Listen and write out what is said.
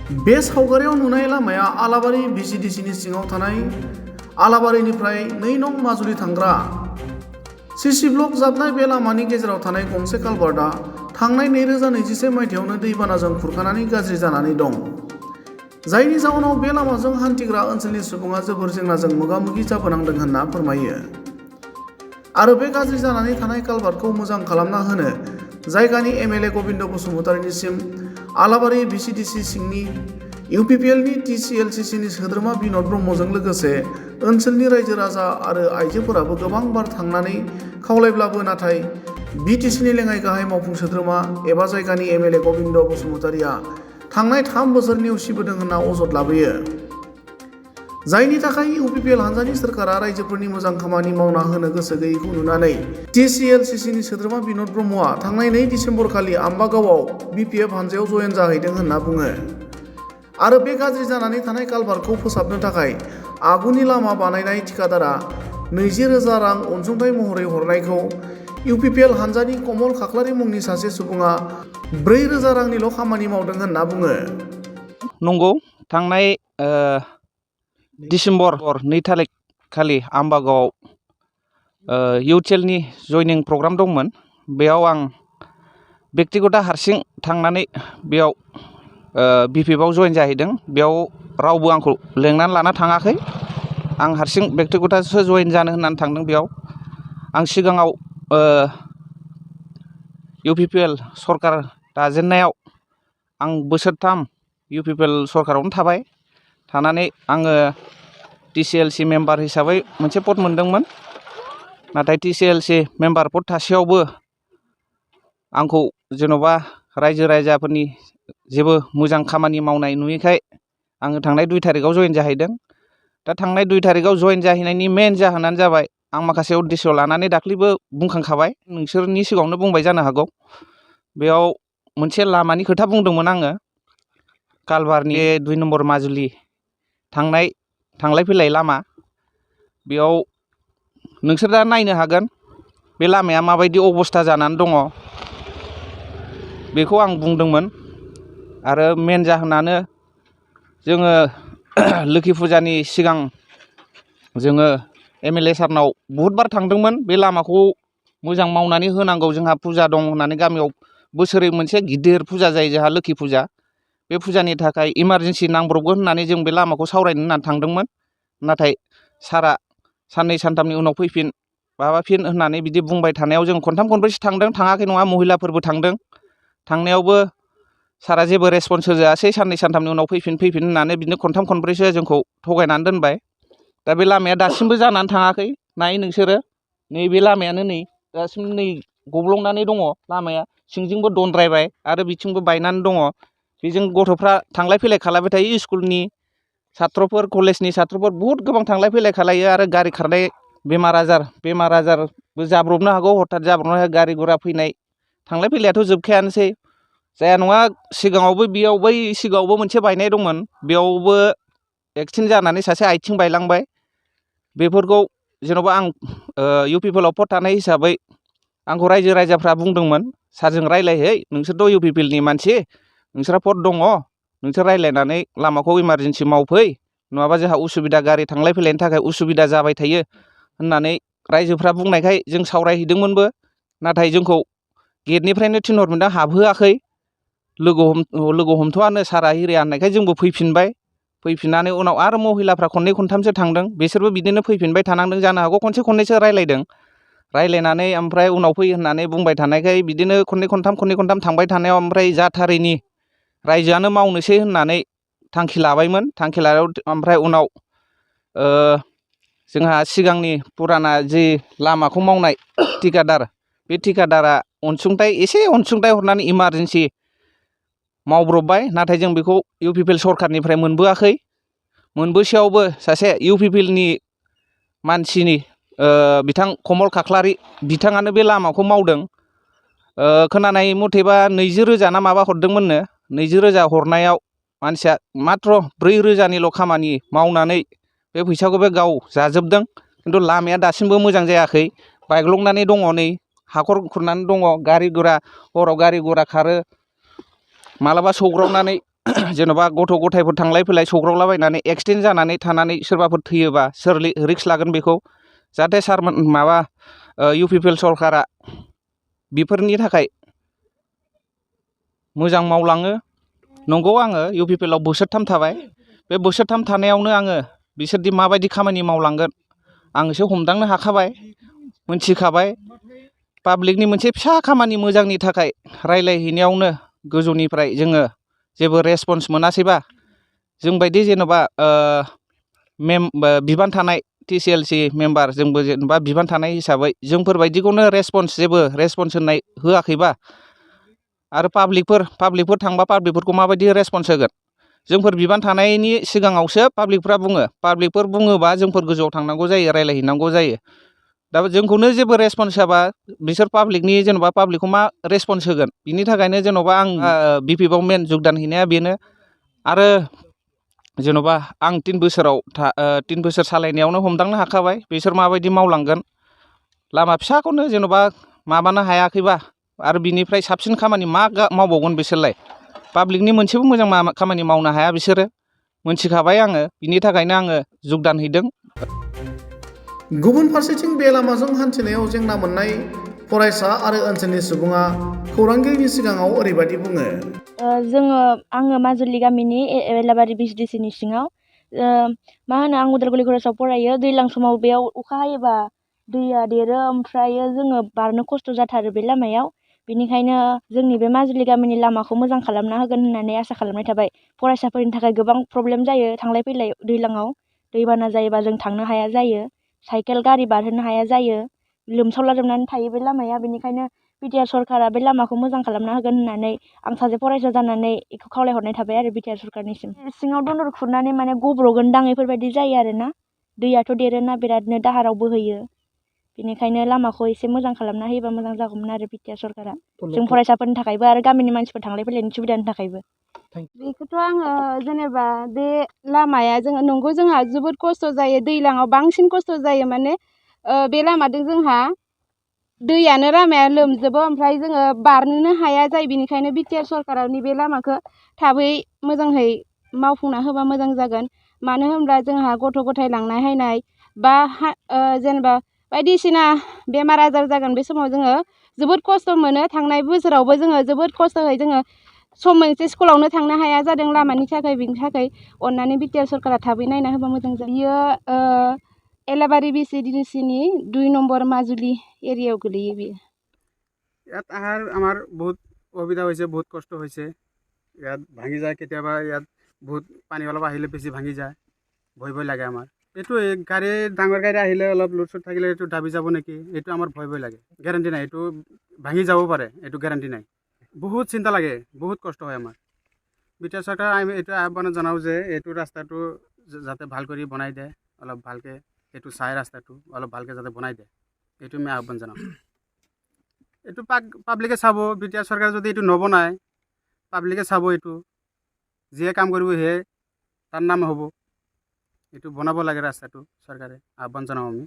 बे सावगारियाव नुनाय लामाया आलाबारि भिसिडिसिनि सिङाव थानाय आलाबारिनिफ्राय 2 नं माजुलि थांग्रा सिसि ब्लक जाबनाय बे लामानि गेजेराव थानाय गंसे कालभार्टआ थांनाय 2021 मायथाइयावनो दैबानाजों खुरखानानै गाज्रि जानानै दं। जायनि जाउनाव बे लामाजों हान्थिग्रा ओनसोलनि सुबुङा जोबोर जेंनाजों मोगा-मोगि जाबोनांदों होनना फोरमायो। आरो बे गाज्रि जानानै थानाय कालभार्टखौ मोजां खालामना होनो जायगानि एमएलए गबिन्द बसुमतारीनिसिम आलाबारि भिसिडिसि सिंनि इउपिपिएलनि टिसिएलसिसिनि सोद्रोमा बिन'द ब्रह्मजों लोगोसे ओनसोलनि रायजो राजा आरो आइजोफोराबो गोबां बार थांनानै खावलायब्लाबो नाथाय बिटिसिनि लेङाइ गाहाय मावफुं सोद्रोमा एबा जायगानि एमएलए गबिन्द बसुमतारीया थांनाय 3 बोसोर नेवसिबोदों होनना अजद लाबोयो। जायनि थाखाय इउपिपिएल हानजानि सोरखारा रायजोफोरनि मोजां खामानि मावना होनो गोसो गैयैखौ नुनानै टिसिएलसिसिनि सोद्रोमा बिन'द ब्रह्मआ थांनाय 2 दिसेम्बर खालि आम्बागावआव बिपिएफ हानजायाव जयेन जाहैदों होनना बुङो। आरो बे गाज्रि जानानै थानाय कालभार्टखौ फोसाबनो थाखाय आगुनि लामा बानायनाय थिकादारा 20,000 रां अनसुंथाइ महरै हरनायखौ इउपिपिएल हानजानि कमल खाख्लारि मुंनि सासे सुबुङा 4,000 रांनिल' खामानि मावदों होनना बुङो। नंगौ, थांनाय दिसेम्बर 2 थारिख खालि आम्बागावआव इउटिएलनि जयनिं प्रग्राम दंमोन। बेयाव आं बेक्तिगत हारसिं थांनानै बेयाव बिपिएफआव जयेन जाहैदों। बेयाव रावबो आंखौ लेंनानै लाना थाङाखै। आं हारसिं बेक्तिगतसो जयेन जानो होननानै थांदों। बेयाव आं सिगाङाव इउपिपिएल सरकार दाजेननायाव आं बोसोरथाम इउपिपिएल सरकारावनो थाबाय। थानानै आङो टिसिएलसि मेम्बार हिसाबै मोनसे पद मोनदोंमोन। नाथाय टिसिएलसि मेम्बार पद थासेयावबो आंखौ जेन'बा रायजो राजाफोरनि जेबो मोजां खामानि मावनाय नुयैखाय आङो थांनाय 2 थारिखआव जयेन जाहैदों। दा थांनाय 2 थारिखआव जयेन जाहैनायनि मेन जाहोनानो जाबाय आं माखासे उद्देश्य लानानै दाख्लैबो बुंखांखाबाय, नोंसोरनि सिगाङावनो बुंबाय जानो हागौ। बेयाव मोनसे लामानि खोथा बुंदोंमोन आङो। कालभारनि 2 नम्बर माजुलि थांलाय फैलाय लामा, बेयाव नोंसोर दा नायनो हागोन बे लामाया माबायदि अबस्था जानानै दङ बेखौ आं बुंदोंमोन। आरो मेन जाहोनानो जोङो लोखि फुजानि सिगां जोङो एमएलए सारनाव बहुद बार थांदोंमोन। बे लामाखौ मोजां मावनानै होनांगौ, जोंहा फुजा दं होननानै गामियाव बोसोरै मोनसे गिदिर फुजा जायो जोंहा लोखि फुजा। बे फुजानि थाखाय इमारजेन्सि नांब्रबगोन होननानै जों बे लामाखौ सावरायनो होननानै थांदोंमोन। नाथाय सारा साननै सानथामनि उनाव फैफिन माबाफिन होननानै बिदि बुंबाय थानायाव जों खनथाम खनब्रैसो थांदों। थाङाखै नङा, महिलाफोरबो थांदों। थांनायावबो सारा जेबो रेसपन्स होजायासै। साननै सानथामनि उनाव फैफिन होननानै बिदिनो खनथाम खनब्रैसो जोंखौ थगायनानै दोनबाय। दा बे लामाया दासिमबो जानानै थाङाखै। नाय नोंसोरो, नैबे लामायानो नै दासिम नै गब्लंनानै दङ लामाया। सिंजोंबो दनद्रायबाय आरो बिथिंबो बायनानै दङ। बेजों गथ'फ्रा थांलाय फैलाय खालामबाय थायो। स्कुलनि सात्रफोर, कलेजनि सात्रफोर बहुद गोबां थांलाय फैलाय खालायो। आरो गारि खारनाय बेमार आजारबो जाब्रबनो हागौ, हथात जाब्रबनो हागौ। गारि गुरा फैनाय थांलाय फैलायाथ' जोबखायानोसै। जाया नङा, सिगाङावबो बै सिगाङावबो मोनसे बायनाय दंमोन। बेयावबो एक्सिडेन्ट जानानै सासे आथिं बायलांबाय। बेफोरखौ जेन'बा आं इउपिपिएलआव पद थानाय हिसाबै आंखौ रायजो राजाफ्रा बुंदोंमोन, सारजों रायज्लायहै, नोंसोरथ' इउपिपिएलनि मानसि, नोंसोरहा पद दङ, नोंसोर रायज्लायनानै लामाखौ इमारजेन्सि मावफै, नङाबा जोंहा उसुबिदा, गारि थांलाय फैलायनि थाखाय उसुबिदा जाबाय थायो होननानै रायजोफ्रा बुंनायखाय जों सावरायहैदोंमोनबो। नाथाय जोंखौ गेटनिफ्रायनो थिनहरफिनदों, हाबहोआखै। लोगो हमथ'आनो सारा हिरिया होननायखाय जोंबो फैफिनबाय। फैफिननानै उनाव आरो महिलाफ्रा खननै खनथामसो थांदों। बिसोरबो बिदिनो फैफिनबाय थानांदों जानो हागौ। खनसे खननैसो रायज्लायदों। रायज्लायनानै ओमफ्राय उनाव फै होननानै बुंबाय थानायखाय बिदिनो खननै खनथाम थांबाय थानायाव ओमफ्राय जाथारैनि रायजोआनो मावनोसै होननानै थांखि लाबायमोन। थांखि लानायाव ओमफ्राय उनाव जोंहा सिगांनि फुराना जि लामाखौ मावनाय थिकादार, बे थिकादारा एसे अनसुंथाइ हरनानै इमारजेन्सि मावब्रबबाय। नाथाय जों बेखौ इउपिपिएल सरखारनिफ्राय मोनबोआखै। मोनबोसेयावबो सासे इउपिपिएलनि मानसिनि बिथां कमल खाख्लारि बिथाङानो बे लामाखौ मावदों। खोनानाय मथेबा 20,000 ना माबा हरदोंमोननो। 20,000 हरनायाव मानसिया माथ्र 4,000निल' खामानि मावनानै बे फैसाखौ बे गाव जाजोबदों। खिन्थु लामाया दासिमबो मोजां जायाखै, बायग्लंनानै दङ। नै हाखर खुरनानै दङ। गारि गुरा हराव गारि गुरा खारो, मालाबा सौग्रावनानै जेन'बा गथ' गथायफोर थांलाय फैलाय सौग्रावलाबायनानै एक्सिडेन्ट जानानै थानानै सोरबाफोर थैयोबा सोर रिक्स लागोन बेखौ जाहाथे सारमोन माबा UPPL सरकारा बेफोरनि थाखाय मोजां मावलाङो। नंगौ आङो UPPL आव बोसोरथाम थाबाय। बे बोसोरथाम थानायावनो आङो बिसोरदि माबायदि खामानि मावलांगोन आं एसे हमदांनो हाखाबाय, मोनथिखाबाय। पाब्लिकनि मोनसे फिसा खामानि मोजांनि थाखाय रायलायहैनायावनो गोजौनिफ्राय जोङो जेबो रेसपन्स मोनासैबा जोंबायदि जेन'बा बिबान थानाय TCLC मेम्बार जोंबो जेनेबा बिबान थानाय हिसाबै जोंफोरबायदिखौनो जेबो रेसपन्स होआखैबा आरो पाब्लिकफोर थांबा पाब्लिकफोरखौ माबायदि रेसपन्स होगोन? जोंफोर बिबान थानायनि सिगाङावसो पाब्लिकफ्रा बुङो। पाब्लिकफोर बुङोबा जोंफोर गोजौआव थांनांगौ जायो, रायलायहैनांगौ जायो। दा जोंखौनो जेबो रेसपन्स होआबा बिसोर पाब्लिकनि जेन'बा पाब्लिकखौ मा रेसपन्स होगोन? बिनि थाखायनो जेन'बा आं BPF आव मेन जुगदान हैनाया बेनो। आरो जेन'बा आं 3 बोसोर सालायनायावनो हमदांनो हाखाबाय बिसोर माबायदि मावलांगोन। लामा फिसाखौनो जेन'बा माबानो हायाखैबा आरो बिनिफ्राय साबसिन खामानि मा मावबावगोन बिसोरलाय? पाब्लिकनि मोनसेबो मोजां खामानि मावनो हाया बिसोरो। मोनथिखाबाय आङो, बिनि थाखायनो आङो जुगदान हैदों। गुबुन फारसेथिं बे लामाजों हान्थिनायाव जेंना मोननाय फरायसा आरो ओनसोलनि सुबुङा खौरांगिरिनि सिगाङाव ओरैबायदि बुङो। आङो माजुलि गामिनि एलाबारि BCDCनि सिङाव मा होनो आं उदालगुरि कलेजाव फरायो। दैज्लां समाव बेयाव अखा हायोबा दैया देरो, ओमफ्रायो जोङो बारनो खस्थ' जाथारो बे लामायाव। बेनिखायनो जोंनि बे माजुलि गामिनि लामाखौ मोजां खालामना होगोन होननानै आसा खालामनाय थाबाय। फरायसाफोरनि थाखाय गोबां प्रब्लेम जायो थांलाय फैलाय दैज्लाङाव। दैबाना जायोबा जों थांनो हाया जायो, साइकेल गारि बारहोनो हाया जायो, लोमसावलाजोबनानै थायो बे लामाया। बेनिखायनो BTR सरकारा बे लामाखौ मोजां खालामना होगोन होननानै आं सासे फरायसा जानानै बेखौ खावलायहरनाय थाबाय आरो BTR सरकारनिसिम। सिङाव दन्दर खुरनानै माने गब्र'गोनदां बेफोरबायदि जायो आरोना। दैयाथ' देरोना बिरादनो दाहाराव बोहैयो। बेनिखायनो लामाखौ एसे मोजां खालामना होयोबा मोजां जागौमोन आरो BTR सरकारा। जों फरायसाफोरनि थाखायबो आरो गामिनि मानसिफोर थांलाय फैलायनि सुबिदानि थाखायबो। बेखौथ' आङो जेनेबा बे लामाया नंगौ जोंहा जोबोद खस्थ' जायो, दैज्लाङाव बांसिन खस्थ' जायो। माने बे लामाजों जोंहा दैयानो लामाया लोमजोबो, ओमफ्राय जोङो बारनोनो हाया जायो। बेनिखायनो BTR सरकारा नैबे लामाखौ थाबै मोजाङै मावफुंना होबा मोजां जागोन। मानो होनब्ला जोंहा गथ' गथाय लांनाय हायनाय बा जेनेबा बायदिसिना बेमार आजार जागोन, बे समाव जोङो जोबोद खस्थ' मोनो। थांनाय बोसोरावबो जोङो जोबोद खस्थ'यै जोङो सम मोनसे स्कुलावनो थांनो हाया जादों लामानि थाखाय। बिनि थाखाय अननानै BTR सरकारा थाबै नायना होबा मोजां जायो। बियो एलाबारि BCDCनि 2 নম্বৰ মাজুলী এৰিয়াও গোলैयो बियो। ইয়াত আমাৰ বহুত অসুবিধা হৈছে, বহুত কষ্ট হৈছে। ইয়াত ভাঙি যায় কেতিয়াবা, ইয়াত বহুত পানী অলপ আহিলে বেছি ভাঙি যায়, ভয় লাগে আমাৰ। এইটো গাড়ী ডাঙৰ গাড়ী আহিলে অলপ লোড চোড থাকিলে এইটো দাবি যাব নেকি, এইটো আমাৰ ভয় লাগে। গেৰাণ্টি নাই, এইটো ভাঙি যাব পাৰে, এইটো গেৰাণ্টি নাই। বহুত চিন্তা লাগে, বহুত কষ্ট হয় আমাৰ। BTR চৰকাৰক আমি এইটো আহ্বানত জনাওঁ যে এইটো ৰাস্তাটো যাতে ভাল কৰি বনাই দিয়ে, অলপ ভালকৈ এইটো চাই ৰাস্তাটো অলপ ভালকৈ যাতে বনাই দিয়ে, এইটো আমি আহ্বান জনাওঁ। এইটো পাব্লিকে চাব। BTR চৰকাৰে যদি এইটো নবনায়, পাব্লিকে চাব। এইটো যিয়ে কাম কৰিব সেয়ে তাৰ নাম হ'ব। এইটো বনাব লাগে ৰাস্তাটো, চৰকাৰে আহ্বান জনাওঁ আমি।